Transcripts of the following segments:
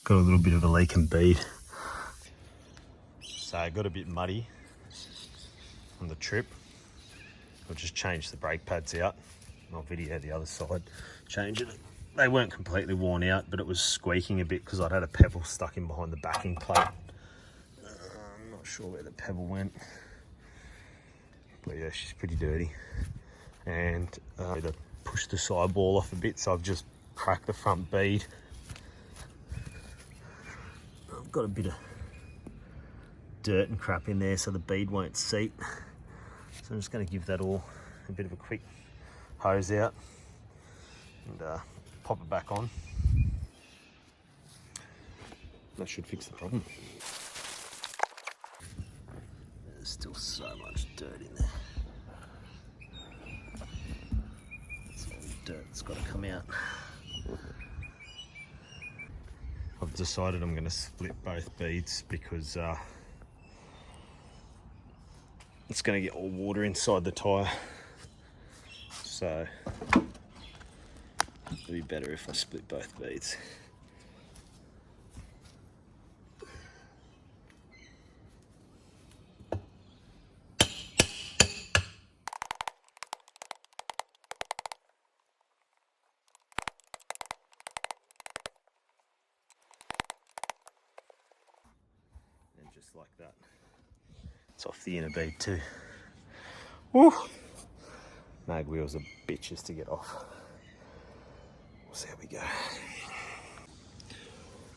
Got a little bit of a leak in bead. So it got a bit muddy on the trip. I'll just change the brake pads out. I'll video the other side, change it. They weren't completely worn out, but it was squeaking a bit because I'd had a pebble stuck in behind the backing plate. I'm not sure where the pebble went. But yeah, she's pretty dirty. And I had to push the sidewall off a bit, so I've just cracked the front bead. I've got a bit of dirt and crap in there so the bead won't seat. So I'm just going to give that all a bit of a quick hose out and pop it back on. That should fix the problem. There's still so much dirt in there. It's all dirt that's got to come out. I've decided I'm going to split both beads because it's going to get all water inside the tyre. So it'd be better if I split both beads. And just like that, it's off the inner bead too. Woo! Mag wheels are bitches to get off. We'll see how we go.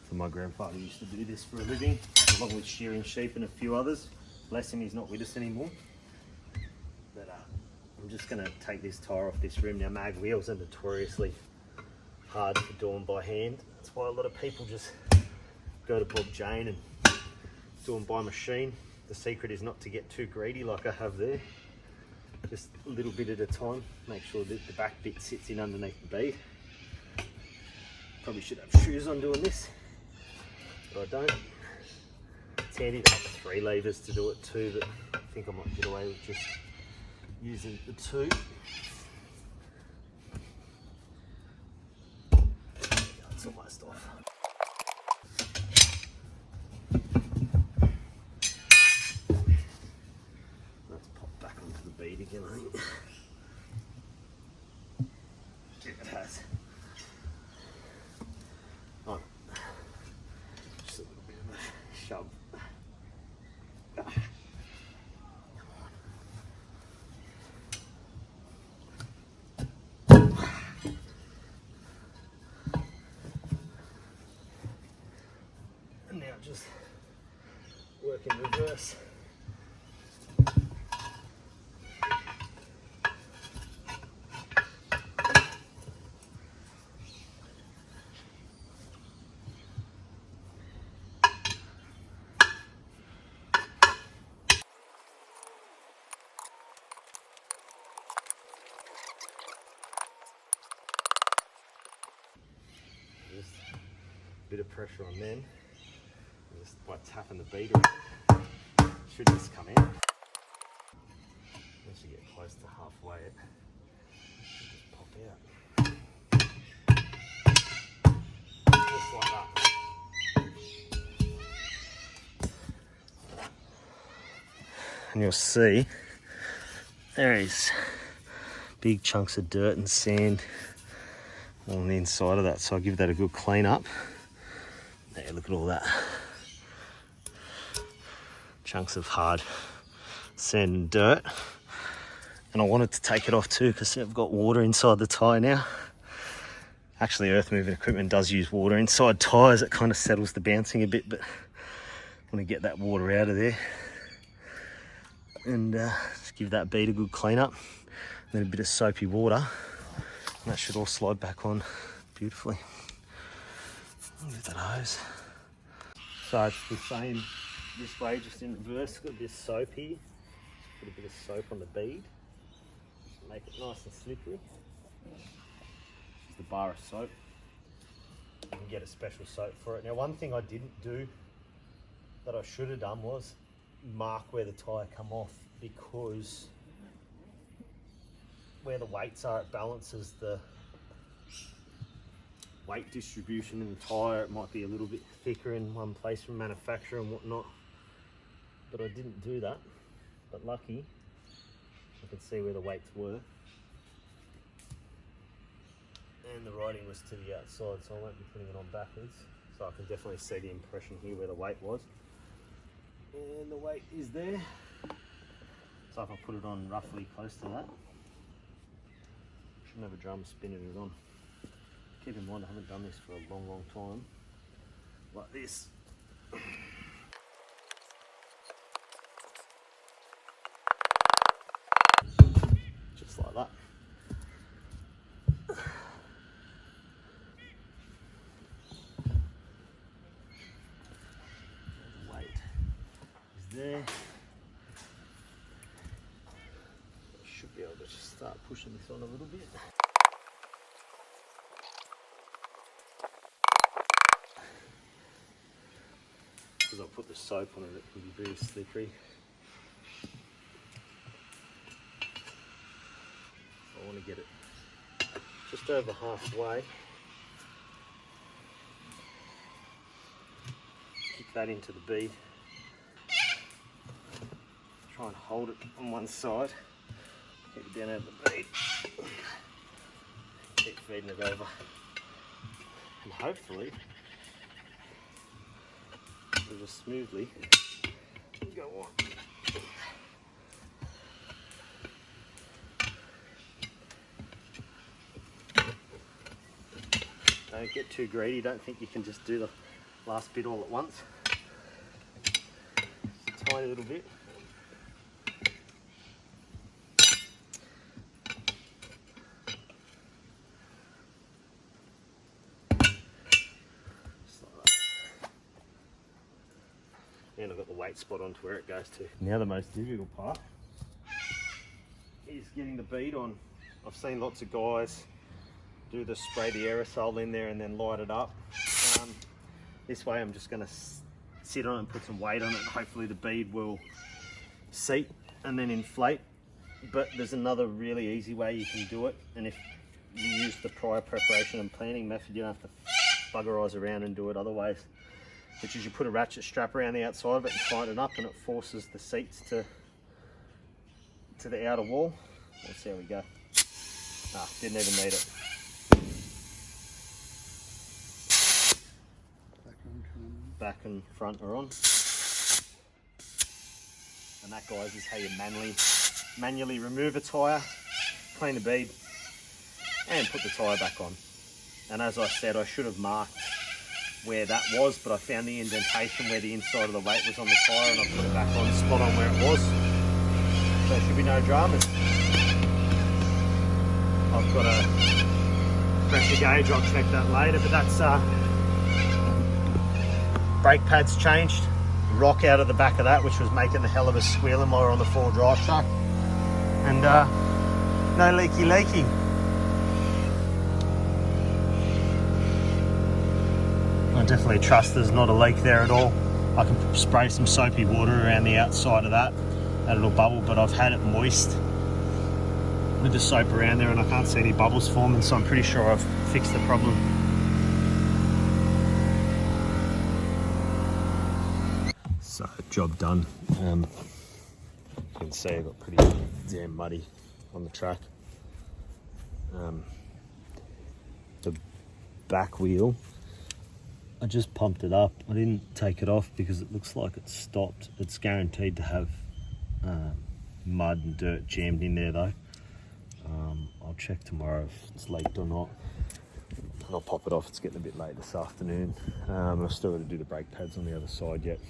So my grandfather used to do this for a living, along with shearing sheep and a few others. Bless him, he's not with us anymore. But I'm just going to take this tyre off this rim. Now mag wheels are notoriously hard to do them by hand. That's why a lot of people just go to Bob Jane and do them by machine. The secret is not to get too greedy like I have there. Just a little bit at a time. Make sure that the back bit sits in underneath the bead. Probably should have shoes on doing this, but I don't. It's handy to have 3 levers to do it too, but I think I might get away with just using the 2. It's almost off. Let's pop back onto the bead again, I think. Yeah, it has. Oh, just a little bit of a shove. And now just work in reverse. Just a bit of pressure on them, and just by tapping the bead around, should just come out. Once you get close to halfway, it should just pop out. Just like that. And you'll see there is big chunks of dirt and sand on the inside of that, so I'll give that a good clean up. There, look at all that. Chunks of hard sand and dirt. And I wanted to take it off too because I've got water inside the tyre now. Actually, earth moving equipment does use water inside tyres. It kind of settles the bouncing a bit, but I want to get that water out of there. And just give that bead a good clean up. Then a bit of soapy water. And that should all slide back on beautifully. I'll give that a hose. So it's the same this way, just in reverse. Got a bit of soap here. Put a bit of soap on the bead. Make it nice and slippery. Just a bar of soap. You can get a special soap for it. Now, one thing I didn't do that I should have done was mark where the tyre come off, because where the weights are, it balances the weight distribution in the tyre. It might be a little bit thicker in one place from manufacturer and whatnot, but I didn't do that. But lucky, I could see where the weights were, and the writing was to the outside, so I won't be putting it on backwards. So I can definitely see the impression here where the weight was, and the weight is there. So if I put it on roughly close to that, shouldn't have a drum spinning it on. Keep in mind I haven't done this for a long time like this. Just like that. The weight is there. Should be able to just start pushing this on a little bit. Because I'll put the soap on it, it can be very slippery. I want to get it just over halfway. Kick that into the bead. Try and hold it on one side. Keep it down out of the bead. Keep feeding it over. And hopefully it'll just smoothly go on. Don't get too greedy. Don't think you can just do the last bit all at once. Just a tiny little bit. And I've got the weight spot onto where it goes to. Now the most difficult part is getting the bead on. I've seen lots of guys do the spray the aerosol in there and then light it up. This way I'm just going to sit on it and put some weight on it, and hopefully the bead will seat and then inflate. But there's another really easy way you can do it, and if you use the prior preparation and planning method, you don't have to buggerise around and do it other ways. Which is you put a ratchet strap around the outside of it and tighten it up, and it forces the seats to the outer wall. Let's see how we go. Ah, didn't even need it. Back and front are on. And that, guys, is how you manually remove a tyre, clean the bead, and put the tyre back on. And as I said, I should have marked where that was, but I found the indentation where the inside of the weight was on the tyre, and I put it back on spot on where it was. So there should be no dramas. I've got a pressure gauge, I'll check that later, but that's brake pads changed, rock out of the back of that, which was making the hell of a squealing while we were on the 4-drive track, and no leaky. I definitely trust there's not a leak there at all. I can spray some soapy water around the outside of that and it'll bubble, but I've had it moist with the soap around there and I can't see any bubbles forming, so I'm pretty sure I've fixed the problem. So, job done. You can see I got pretty damn muddy on the track. The back wheel, I just pumped it up. I didn't take it off because it looks like it's stopped. It's guaranteed to have mud and dirt jammed in there though. I'll check tomorrow if it's leaked or not. I'll pop it off. It's getting a bit late this afternoon. I've still got to do the brake pads on the other side yet.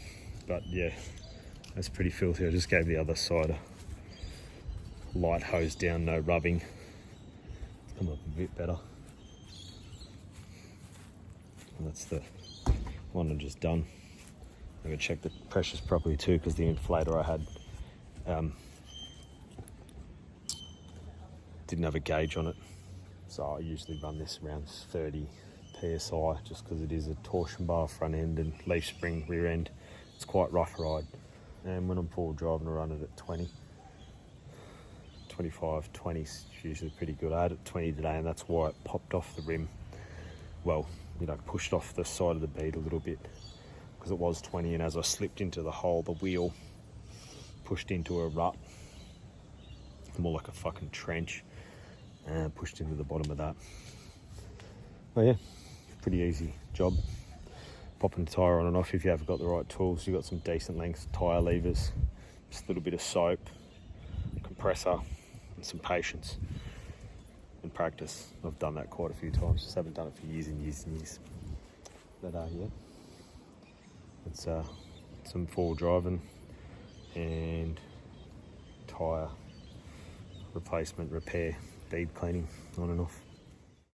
But yeah, that's pretty filthy. I just gave the other side a light hose down, no rubbing. It's come up a bit better. And that's the one I've just done. I'm going to check the pressures properly too, because the inflator I had didn't have a gauge on it. So I usually run this around 30 PSI just because it is a torsion bar front end and leaf spring rear end. It's quite rough ride. And when I'm full driving, I run it at 20. 25, 20 is usually pretty good. I had it 20 today and that's why it popped off the rim well, you know, pushed off the side of the bead a little bit because it was 20, and as I slipped into the hole, the wheel pushed into a rut, more like a fucking trench, and pushed into the bottom of that. But yeah, pretty easy job. Popping the tyre on and off if you haven't got the right tools. You've got some decent length tyre levers, just a little bit of soap, compressor, and some patience and practice. I've done that quite a few times, just haven't done it for years and years and years. But yeah, it's some forward driving and tyre replacement, repair, bead cleaning on and off.